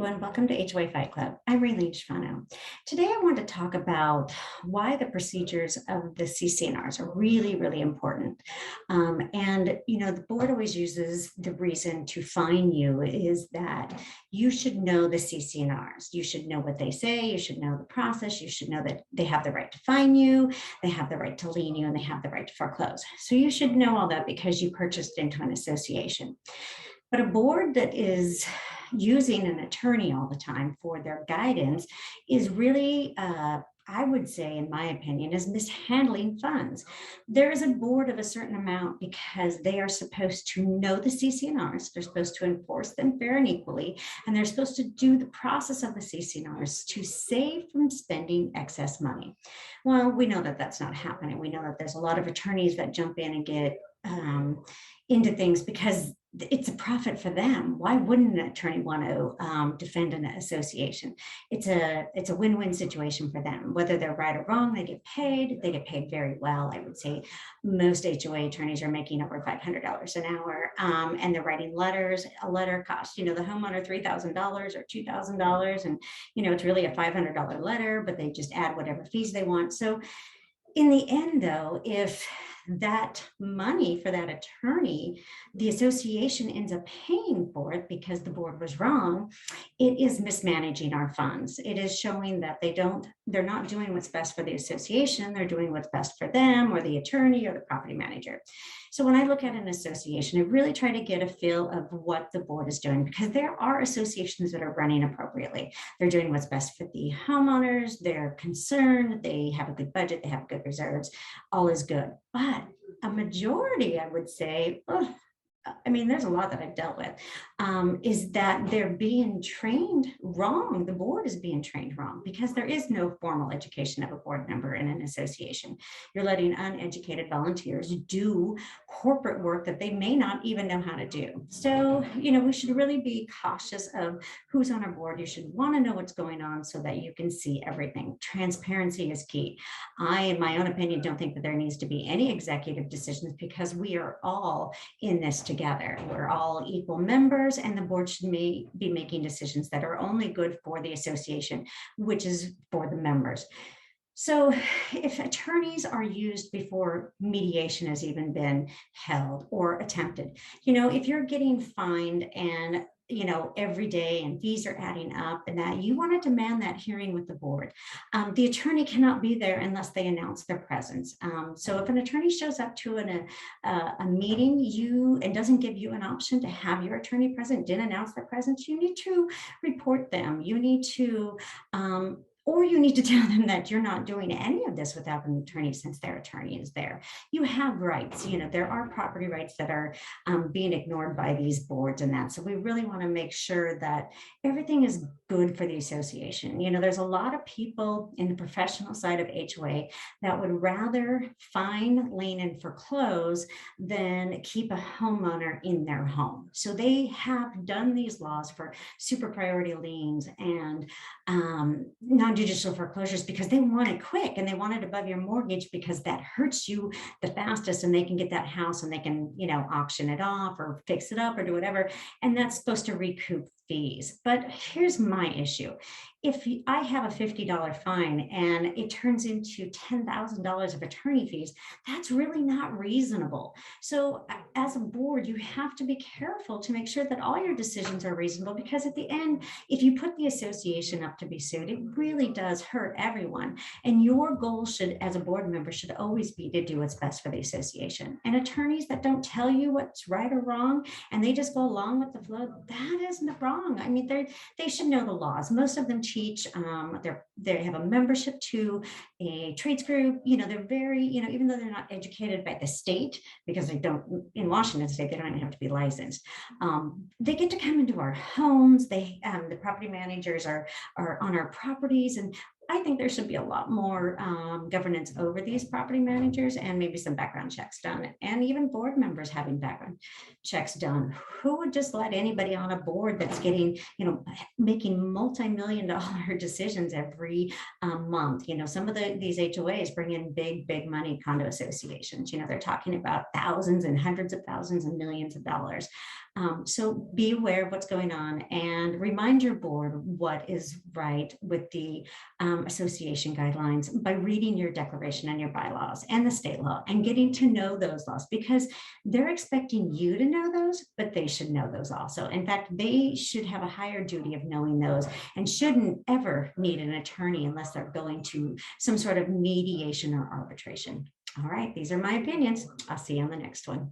everyone, welcome to HOA Fight Club. I'm Raylene Schifano. Today I want to talk about why the procedures of the CCNRs are really important. The board always uses the reason to fine you is that you should know the CCNRs. You should know what they say, you should know the process, you should know that they have the right to fine you, they have the right to lien you, and they have the right to foreclose. So you should know all that because you purchased into an association. But a board that is using an attorney all the time for their guidance is really, I would say, in my opinion, is mishandling funds. There is a board of a certain amount because they are supposed to know the CCNRs, they're supposed to enforce them fair and equally, and they're supposed to do the process of the CCNRs to save from spending excess money. Well, we know that that's not happening. We know that there's a lot of attorneys that jump in and get into things because it's a profit for them. Why wouldn't an attorney want to defend an association? It's a win-win situation for them. Whether they're right or wrong, they get paid. They get paid very well. I would say most HOA attorneys are making over $500 an hour, and they're writing letters. A letter costs, the homeowner $3,000 or $2,000, and it's really a $500 letter, but they just add whatever fees they want. So in the end, though, if that money for that attorney, the association ends up paying for it because the board was wrong, it is mismanaging our funds. It is showing that they're not doing what's best for the association, they're doing what's best for them or the attorney or the property manager. So when I look at an association, I really try to get a feel of what the board is doing, because there are associations that are running appropriately. They're doing what's best for the homeowners, they're concerned, they have a good budget, they have good reserves, all is good. But a majority, I would say, there's a lot that I've dealt with, is that they're being trained wrong. The board is being trained wrong because there is no formal education of a board member in an association. You're letting uneducated volunteers do corporate work that they may not even know how to do. So, we should really be cautious of who's on our board. You should want to know what's going on so that you can see everything. Transparency is key. I, in my own opinion, don't think that there needs to be any executive decisions because we are all in this together. We're all equal members, and the board should be making decisions that are only good for the association, which is for the members. So if attorneys are used before mediation has even been held or attempted, if you're getting fined and every day and fees are adding up and that you want to demand that hearing with the board, the attorney cannot be there unless they announce their presence. So if an attorney shows up to a meeting and doesn't give you an option to have your attorney present, didn't announce their presence, you need to report them. You need to or you need to tell them that you're not doing any of this without an attorney, since their attorney is there. You have rights. There are property rights that are being ignored by these boards and that. So we really want to make sure that everything is good for the association. There's a lot of people in the professional side of HOA that would rather fine, lien, and foreclose than keep a homeowner in their home. So they have done these laws for super priority liens and non-judicial foreclosures because they want it quick and they want it above your mortgage because that hurts you the fastest, and they can get that house and they can, auction it off or fix it up or do whatever. And that's supposed to recoup fees. But here's my issue. If I have a $50 fine and it turns into $10,000 of attorney fees, that's really not reasonable. So as a board, you have to be careful to make sure that all your decisions are reasonable, because at the end, if you put the association up to be sued, it really does hurt everyone. And your goal should, as a board member, should always be to do what's best for the association. And attorneys that don't tell you what's right or wrong and they just go along with the flow, that isn't wrong. They should know the laws. Most of them teach. They have a membership to a trades group. They're very, even though they're not educated by the state, because they don't, in Washington state, they don't even have to be licensed. They get to come into our homes. The property managers are on our properties, and I think there should be a lot more governance over these property managers and maybe some background checks done, and even board members having background checks done. Who would just let anybody on a board that's getting, making multi-million dollar decisions every month? Some of these HOAs bring in big money condo associations. They're talking about thousands and hundreds of thousands and millions of dollars. So be aware of what's going on and remind your board what is right with the association guidelines by reading your declaration and your bylaws and the state law and getting to know those laws, because they're expecting you to know those, but they should know those also. In fact, they should have a higher duty of knowing those and shouldn't ever need an attorney unless they're going to some sort of mediation or arbitration. All right, these are my opinions. I'll see you on the next one.